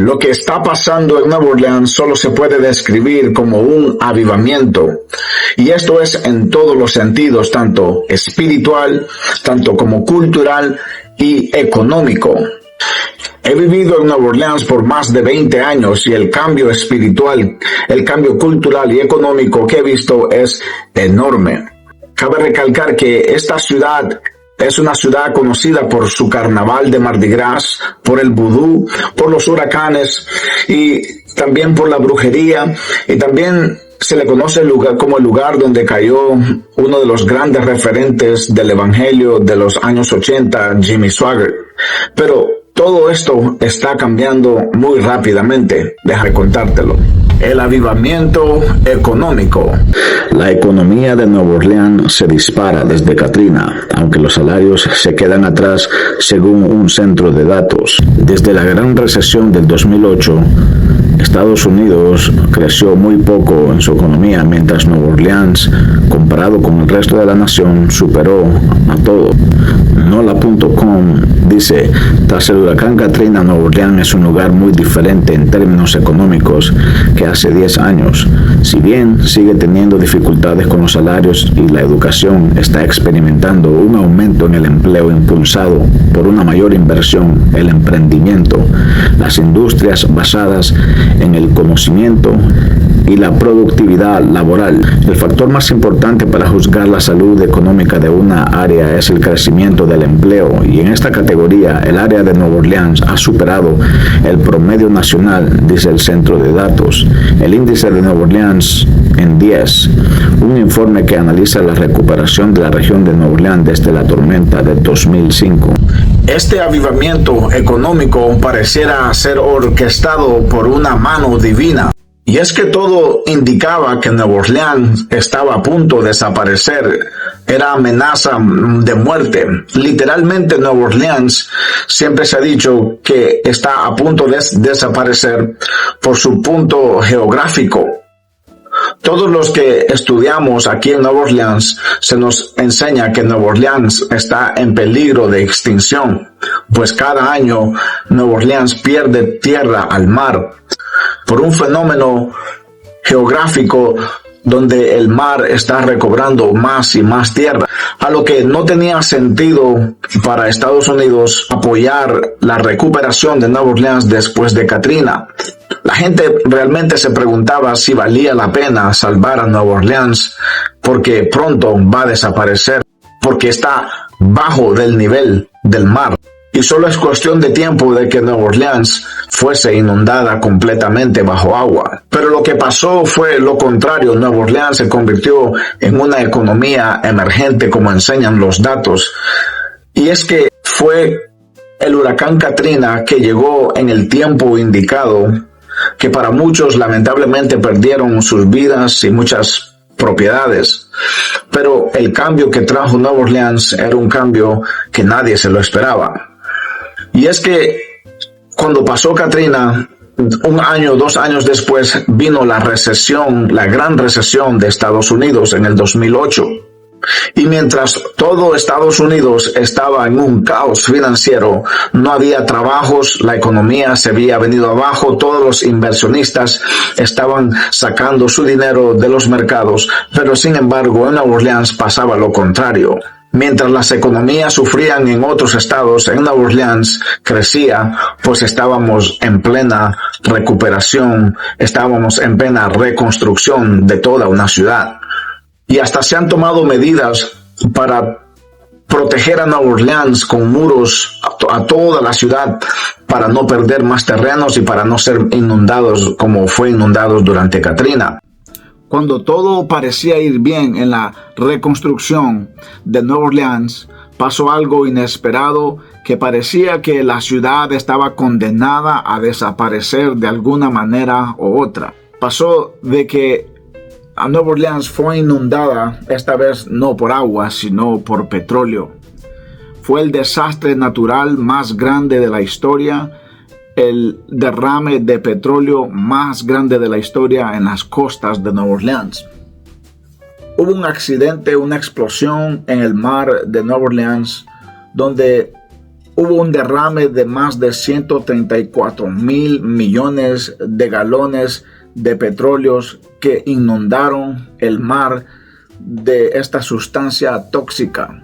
Lo que está pasando en Nueva Orleans solo se puede describir como un avivamiento. Y esto es en todos los sentidos, tanto espiritual, tanto como cultural y económico. He vivido en Nueva Orleans por más de 20 años y el cambio espiritual, el cambio cultural y económico que he visto es enorme. Cabe recalcar que esta ciudad es una ciudad conocida por su carnaval de Mardi Gras, por el vudú, por los huracanes y también por la brujería. Y también se le conoce como el lugar donde cayó uno de los grandes referentes del evangelio de los años 80, Jimmy Swaggart. Pero todo esto está cambiando muy rápidamente. Déjame contártelo. El avivamiento económico. La economía de Nueva Orleans se dispara desde Katrina, aunque los salarios se quedan atrás según un centro de datos. Desde la gran recesión del 2008, Estados Unidos creció muy poco en su economía, mientras Nueva Orleans, comparado con el resto de la nación, superó a todo. NOLA.com dice: tras el huracán Katrina, Nueva Orleans es un lugar muy diferente en términos económicos que hace 10 años. Si bien sigue teniendo dificultades con los salarios y la educación, está experimentando un aumento en el empleo impulsado por una mayor inversión, el emprendimiento, las industrias basadas en el conocimiento y la productividad laboral. El factor más importante para juzgar la salud económica de una área es el crecimiento del empleo, y en esta categoría el área de Nueva Orleans ha superado el promedio nacional, dice el centro de datos. El índice de Nueva Orleans en 10, un informe que analiza la recuperación de la región de Nueva Orleans desde la tormenta de 2005. Este avivamiento económico pareciera ser orquestado por una mano divina. Y es que todo indicaba que Nueva Orleans estaba a punto de desaparecer. Era amenaza de muerte. Literalmente Nueva Orleans siempre se ha dicho que está a punto de desaparecer por su punto geográfico. Todos los que estudiamos aquí en Nueva Orleans se nos enseña que Nueva Orleans está en peligro de extinción, pues cada año Nueva Orleans pierde tierra al mar por un fenómeno geográfico donde el mar está recobrando más y más tierra, a lo que no tenía sentido para Estados Unidos apoyar la recuperación de Nueva Orleans después de Katrina. La gente realmente se preguntaba si valía la pena salvar a Nueva Orleans, porque pronto va a desaparecer, porque está bajo del nivel del mar. Y solo es cuestión de tiempo de que Nueva Orleans fuese inundada completamente bajo agua. Pero lo que pasó fue lo contrario. Nueva Orleans se convirtió en una economía emergente, como enseñan los datos. Y es que fue el huracán Katrina que llegó en el tiempo indicado, que para muchos lamentablemente perdieron sus vidas y muchas propiedades. Pero el cambio que trajo Nueva Orleans era un cambio que nadie se lo esperaba. Y es que cuando pasó Katrina, 1 año, 2 años después, vino la recesión, la gran recesión de Estados Unidos en el 2008. Y mientras todo Estados Unidos estaba en un caos financiero, no había trabajos, la economía se había venido abajo, todos los inversionistas estaban sacando su dinero de los mercados, pero sin embargo en Nueva Orleans pasaba lo contrario. Mientras las economías sufrían en otros estados, en Nueva Orleans crecía, pues estábamos en plena recuperación, estábamos en plena reconstrucción de toda una ciudad. Y hasta se han tomado medidas para proteger a Nueva Orleans con muros a toda la ciudad, para no perder más terrenos y para no ser inundados como fue inundados durante Katrina. Cuando todo parecía ir bien en la reconstrucción de Nueva Orleans, pasó algo inesperado que parecía que la ciudad estaba condenada a desaparecer de alguna manera u otra. Pasó de que Nueva Orleans fue inundada, esta vez no por agua, sino por petróleo. Fue el desastre natural más grande de la historia, el derrame de petróleo más grande de la historia en las costas de Nueva Orleans. Hubo un accidente, una explosión en el mar de Nueva Orleans, donde hubo un derrame de más de 134,000 millones de galones de petróleos que inundaron el mar de esta sustancia tóxica.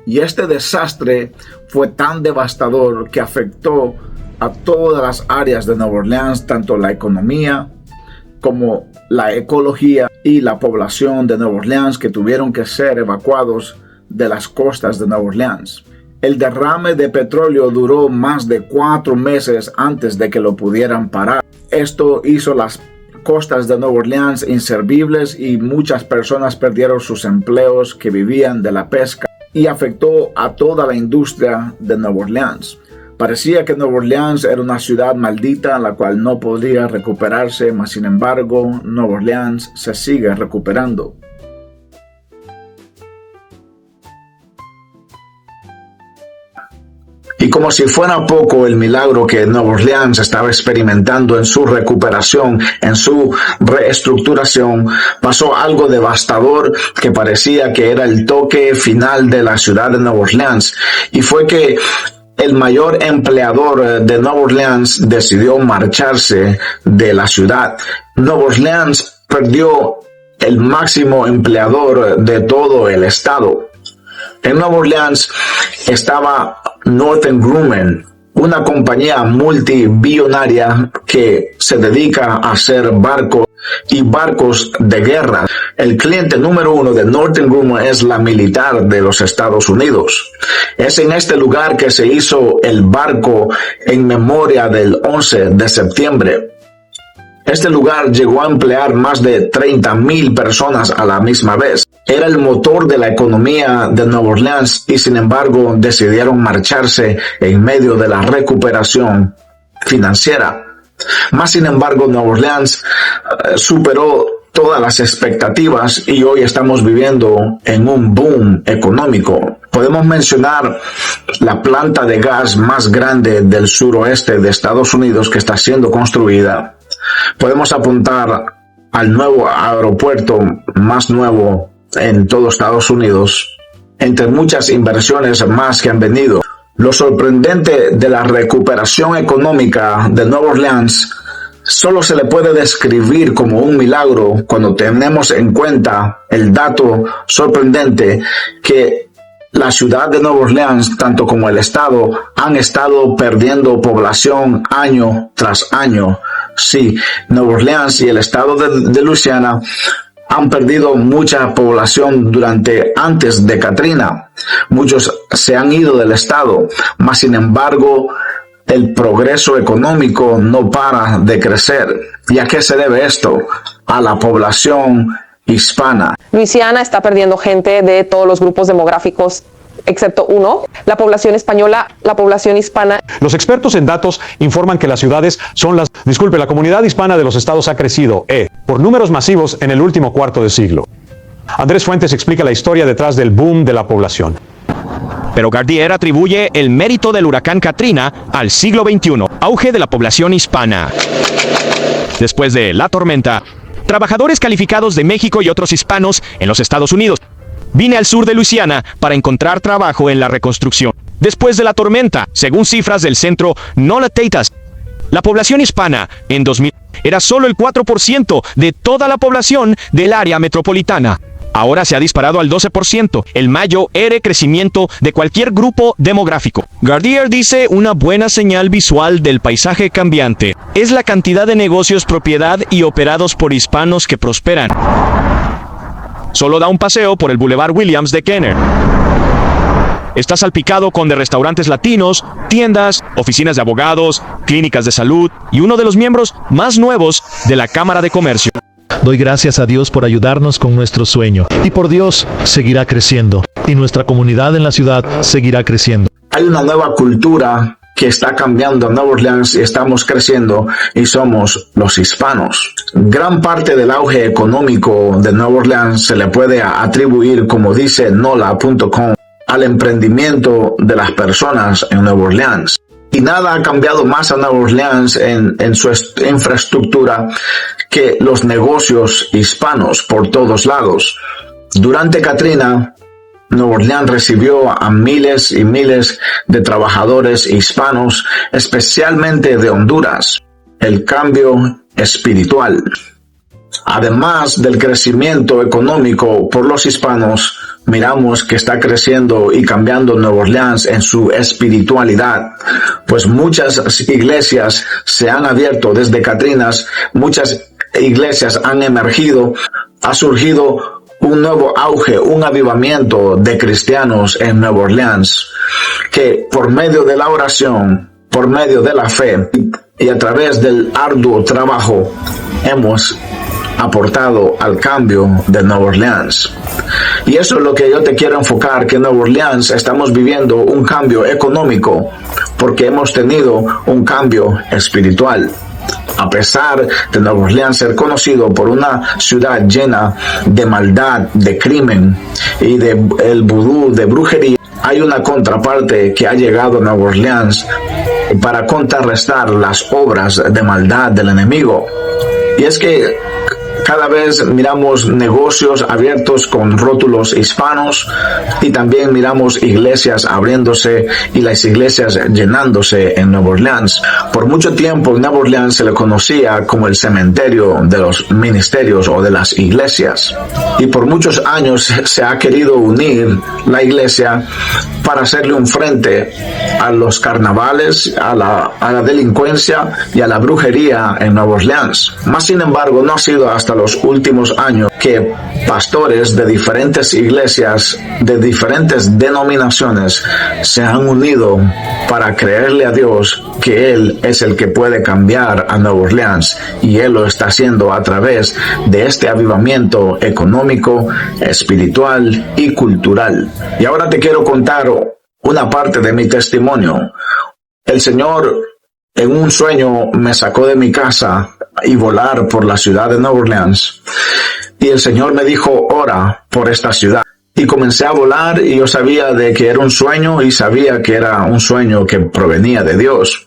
Y este desastre fue tan devastador que afectó a todas las áreas de Nueva Orleans, tanto la economía como la ecología y la población de Nueva Orleans, que tuvieron que ser evacuados de las costas de Nueva Orleans. El derrame de petróleo duró más de 4 meses antes de que lo pudieran parar. Esto hizo las costas de Nueva Orleans inservibles y muchas personas perdieron sus empleos que vivían de la pesca y afectó a toda la industria de Nueva Orleans. Parecía que Nueva Orleans era una ciudad maldita la cual no podría recuperarse, mas sin embargo Nueva Orleans se sigue recuperando. Y como si fuera poco el milagro que Nueva Orleans estaba experimentando en su recuperación, en su reestructuración, pasó algo devastador que parecía que era el toque final de la ciudad de Nueva Orleans. Y fue que el mayor empleador de Nueva Orleans decidió marcharse de la ciudad. Nueva Orleans perdió el máximo empleador de todo el estado. En Nueva Orleans estaba Northrop Grumman, una compañía multibillonaria que se dedica a hacer barcos y barcos de guerra. El cliente número 1 de Northrop Grumman es la militar de los Estados Unidos. Es en este lugar que se hizo el barco en memoria del 11 de septiembre. Este lugar llegó a emplear más de 30,000 personas a la misma vez. Era el motor de la economía de Nueva Orleans y sin embargo decidieron marcharse en medio de la recuperación financiera. Más sin embargo, Nueva Orleans superó todas las expectativas y hoy estamos viviendo en un boom económico. Podemos mencionar la planta de gas más grande del suroeste de Estados Unidos que está siendo construida. Podemos apuntar al nuevo aeropuerto más nuevo en todo Estados Unidos, entre muchas inversiones más que han venido. Lo sorprendente de la recuperación económica de Nueva Orleans solo se le puede describir como un milagro cuando tenemos en cuenta el dato sorprendente que la ciudad de Nueva Orleans, tanto como el estado, han estado perdiendo población año tras año. Sí, Nueva Orleans y el estado de Luisiana han perdido mucha población antes de Katrina. Muchos se han ido del estado, mas sin embargo el progreso económico no para de crecer. ¿Y a qué se debe esto? A la población hispana. Luisiana está perdiendo gente de todos los grupos demográficos excepto uno, la población española, la población hispana. Los expertos en datos informan que las ciudades son la comunidad hispana de los estados ha crecido, por números masivos en el último cuarto de siglo. Andrés Fuentes explica la historia detrás del boom de la población. Pero Gardier atribuye el mérito del huracán Katrina al siglo XXI, auge de la población hispana. Después de la tormenta, trabajadores calificados de México y otros hispanos en los Estados Unidos. Vine al sur de Luisiana para encontrar trabajo en la reconstrucción. Después de la tormenta, según cifras del centro NOLA-Tetas, la población hispana en 2000 era solo el 4% de toda la población del área metropolitana. Ahora se ha disparado al 12%, el mayor crecimiento de cualquier grupo demográfico. Gardier dice una buena señal visual del paisaje cambiante es la cantidad de negocios propiedad y operados por hispanos que prosperan. Solo da un paseo por el Boulevard Williams de Kenner. Está salpicado con de restaurantes latinos, tiendas, oficinas de abogados, clínicas de salud y uno de los miembros más nuevos de la Cámara de Comercio. Doy gracias a Dios por ayudarnos con nuestro sueño. Y por Dios, seguirá creciendo. Y nuestra comunidad en la ciudad seguirá creciendo. Hay una nueva cultura que está cambiando en Nueva Orleans y estamos creciendo y somos los hispanos. Gran parte del auge económico de Nueva Orleans se le puede atribuir, como dice NOLA.com, al emprendimiento de las personas en Nueva Orleans. Y nada ha cambiado más a Nueva Orleans en su infraestructura que los negocios hispanos por todos lados. Durante Katrina, Nueva Orleans recibió a miles y miles de trabajadores hispanos, especialmente de Honduras. El cambio espiritual. Además del crecimiento económico por los hispanos, miramos que está creciendo y cambiando Nueva Orleans en su espiritualidad, pues muchas iglesias se han abierto desde Katrinas, muchas iglesias han emergido, ha surgido un nuevo auge, un avivamiento de cristianos en Nueva Orleans, que por medio de la oración, por medio de la fe y a través del arduo trabajo hemos aportado al cambio de Nueva Orleans. Y eso es lo que yo te quiero enfocar, que en Nueva Orleans estamos viviendo un cambio económico porque hemos tenido un cambio espiritual. A pesar de Nueva Orleans ser conocido por una ciudad llena de maldad, de crimen y de el vudú, de brujería, hay una contraparte que ha llegado a Nueva Orleans para contrarrestar las obras de maldad del enemigo. Y es que cada vez miramos negocios abiertos con rótulos hispanos y también miramos iglesias abriéndose y las iglesias llenándose en Nueva Orleans. Por mucho tiempo en Nueva Orleans se le conocía como el cementerio de los ministerios o de las iglesias. Y por muchos años se ha querido unir la iglesia para hacerle un frente a los carnavales, a la delincuencia y a la brujería en Nueva Orleans. Más sin embargo, no ha sido hasta los últimos años que pastores de diferentes iglesias, de diferentes denominaciones, se han unido para creerle a Dios que Él es el que puede cambiar a Nueva Orleans, y Él lo está haciendo a través de este avivamiento económico, espiritual y cultural. Y ahora te quiero contar una parte de mi testimonio. El Señor en un sueño me sacó de mi casa y volar por la ciudad de Nueva Orleans. Y el Señor me dijo, ora por esta ciudad. Y comencé a volar y yo sabía de que era un sueño y sabía que era un sueño que provenía de Dios.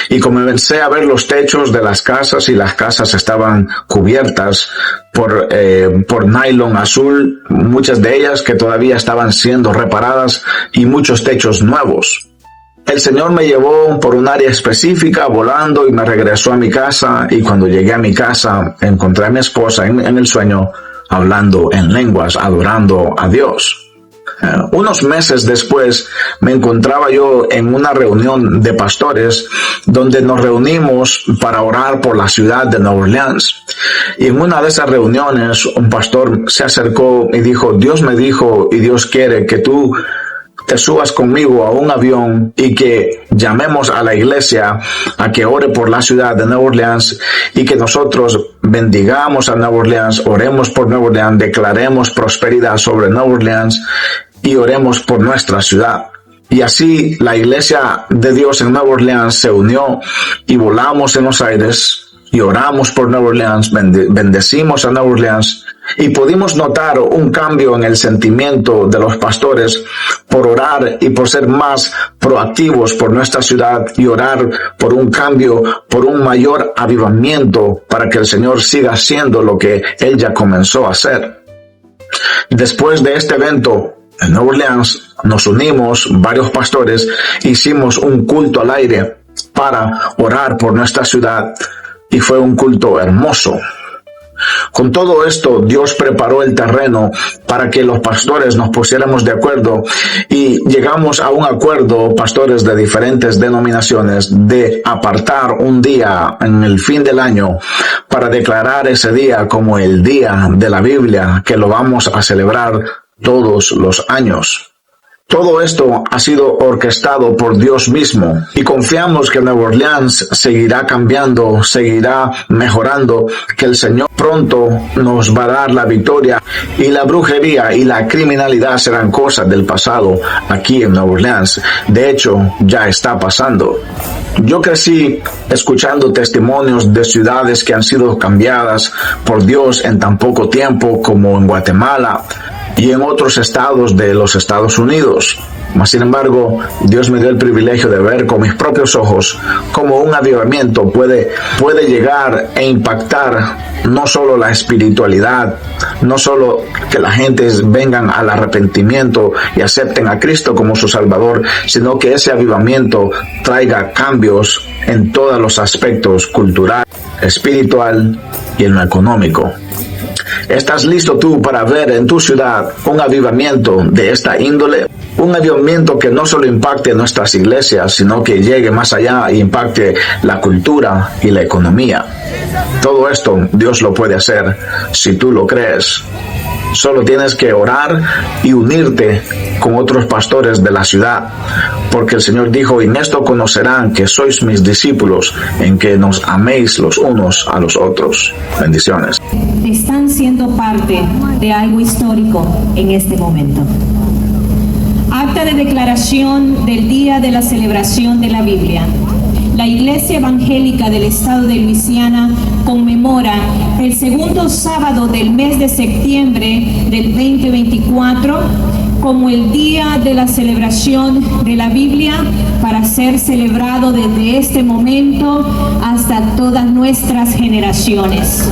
Y comencé a ver los techos de las casas y las casas estaban cubiertas por nylon azul, muchas de ellas que todavía estaban siendo reparadas y muchos techos nuevos. El Señor me llevó por un área específica volando y me regresó a mi casa, y cuando llegué a mi casa encontré a mi esposa en el sueño hablando en lenguas, adorando a Dios. Unos meses después me encontraba yo en una reunión de pastores donde nos reunimos para orar por la ciudad de Nueva Orleans. Y en una de esas reuniones un pastor se acercó y dijo, Dios me dijo y Dios quiere que tú te subas conmigo a un avión y que llamemos a la iglesia a que ore por la ciudad de Nueva Orleans y que nosotros bendigamos a Nueva Orleans, oremos por Nueva Orleans, declaremos prosperidad sobre Nueva Orleans y oremos por nuestra ciudad. Y así la iglesia de Dios en Nueva Orleans se unió y volamos en los aires y oramos por Nueva Orleans, bendecimos a Nueva Orleans, y pudimos notar un cambio en el sentimiento de los pastores por orar y por ser más proactivos por nuestra ciudad y orar por un cambio, por un mayor avivamiento para que el Señor siga haciendo lo que Él ya comenzó a hacer. Después de este evento en Nueva Orleans nos unimos varios pastores, hicimos un culto al aire para orar por nuestra ciudad y fue un culto hermoso. Con todo esto, Dios preparó el terreno para que los pastores nos pusiéramos de acuerdo y llegamos a un acuerdo, pastores de diferentes denominaciones, de apartar un día en el fin del año para declarar ese día como el día de la Biblia, que lo vamos a celebrar todos los años. Todo esto ha sido orquestado por Dios mismo y confiamos que Nueva Orleans seguirá cambiando, seguirá mejorando, que el Señor pronto nos va a dar la victoria y la brujería y la criminalidad serán cosas del pasado aquí en Nueva Orleans. De hecho, ya está pasando. Yo crecí escuchando testimonios de ciudades que han sido cambiadas por Dios en tan poco tiempo, como en Guatemala y en otros estados de los Estados Unidos. Mas, sin embargo, Dios me dio el privilegio de ver con mis propios ojos cómo un avivamiento puede llegar e impactar no solo la espiritualidad, no solo que la gente vengan al arrepentimiento y acepten a Cristo como su Salvador, sino que ese avivamiento traiga cambios en todos los aspectos cultural, espiritual y en lo económico. ¿Estás listo tú para ver en tu ciudad un avivamiento de esta índole? Un avivamiento que no solo impacte nuestras iglesias, sino que llegue más allá e impacte la cultura y la economía. Todo esto Dios lo puede hacer si tú lo crees. Solo tienes que orar y unirte con otros pastores de la ciudad, porque el Señor dijo: en esto conocerán que sois mis discípulos, en que nos améis los unos a los otros. Bendiciones. Están siendo parte de algo histórico en este momento. Acta de declaración del día de la celebración de la Biblia. La Iglesia Evangélica del Estado de Luisiana conmemora el segundo sábado del mes de septiembre del 2024 como el día de la celebración de la Biblia, para ser celebrado desde este momento hasta todas nuestras generaciones.